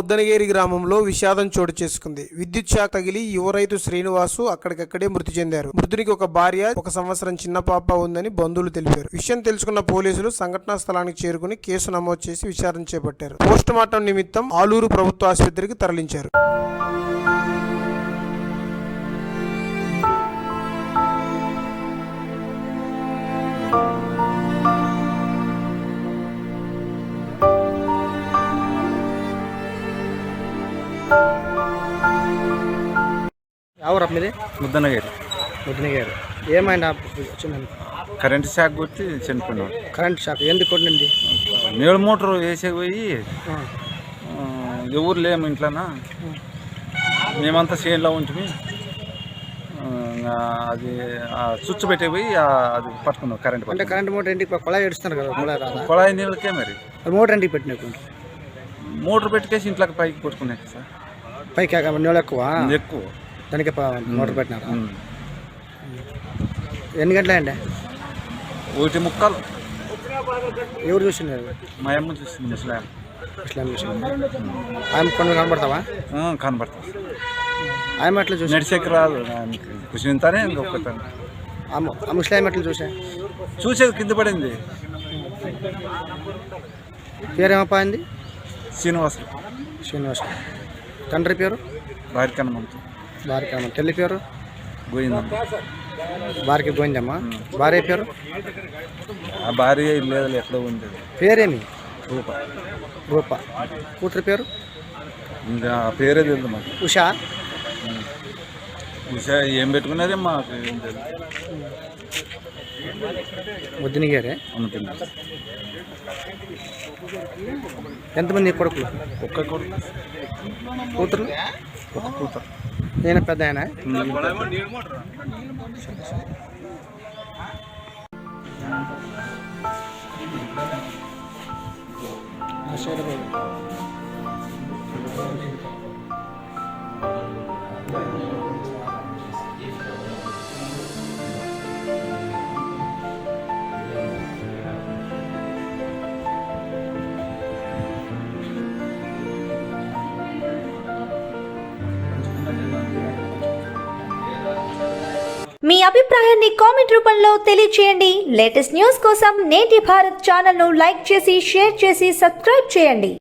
ముద్దనగేరి గ్రామంలో విషాదం చోటు చేసుకుంది. విద్యుత్ షాక్ తగిలి యువ రైతు శ్రీనివాసు అక్కడికక్కడే మృతి చెందారు. మృతునికి ఒక భార్య, 1 సంవత్సరం చిన్న పాప ఉందని బంధువులు తెలిపారు. విషయం తెలుసుకున్న పోలీసులు సంఘటనా స్థలానికి చేరుకుని కేసు నమోదు చేసి విచారణ చేపట్టారు. పోస్ట్ మార్టం నిమిత్తం ఆలూరు ప్రభుత్వ ఆసుపత్రికి తరలించారు. ఎవరు మీది? ముద్దనగేరి. ఏమైనా కరెంట్ షాక్ కొట్టి చనిపోయినాడు. కరెంట్ షాక్ ఎందుకు కొట్టింది? నీళ్ళ మోటార్ వేసే పోయి ఎవరు లేము ఇంట్లోనా, మేమంతా చేనులో ఉంటుంది. అది స్విచ్ పెట్టే పోయి అది పట్టుకున్నాం. అంటే కరెంట్ మోటార్ ఇంటికి కొళాయి ఏడుస్తున్నారు కదా, కొళాయి రాదా? కొళాయి నీళ్ళకే మరి మోటార్ ఇంటికి పెట్టిన మోటార్ పెట్టుకేసి ఇంట్లోకి పైకి కొట్టుకున్నాయి సార్. పైకి నీళ్ళు ఎక్కువ దానికి మోటార్ పెట్టినారా? ఎన్ని గంటలండి? 1:30. ఎవరు చూసినారు? మా అమ్మ చూసింది. ముసలాం ఆయన కొన్ని కనబడతావా? కనబడతాం. ఆయన ఎట్లా చూసి? నడిచేకి రాదు, కూర్చుంటానే ఇంకొకతాను. ఆ ముస్లాం ఎట్లా చూసేది కింద పడింది. పేరేమో అయింది? శ్రీనివాస్. తండ్రి పేరు? భార్యకన్నమ్మ. తల్లి పేరు? గోయిందమ్మ. భార్య గోయిందమ్మ. భార్య పేరు? ఆ భార్య లేదు, ఎక్కడో ఉంది. పేరేమి? రూప. కూతురు పేరు? ఇంకా పేరే తెలియదు మాకు. ఉషా. ఏం పెట్టుకున్నదే మాకు ఏం తెలియదు. ముద్దనగేరే అనుకున్నారు. ఎంతమంది కొడుకులు? ఒక్క కొడుకు. కూతురు? ఒక కూతురు. నేను పెద్ద ఆయన. మీ అభిప్రాయాన్ని కామెంట్ రూపంలో తెలియచేయండి. లేటెస్ట్ న్యూస్ కోసం నేటి భారత్ ఛానల్ను లైక్ చేసి, షేర్ చేసి, సబ్స్క్రైబ్ చేయండి.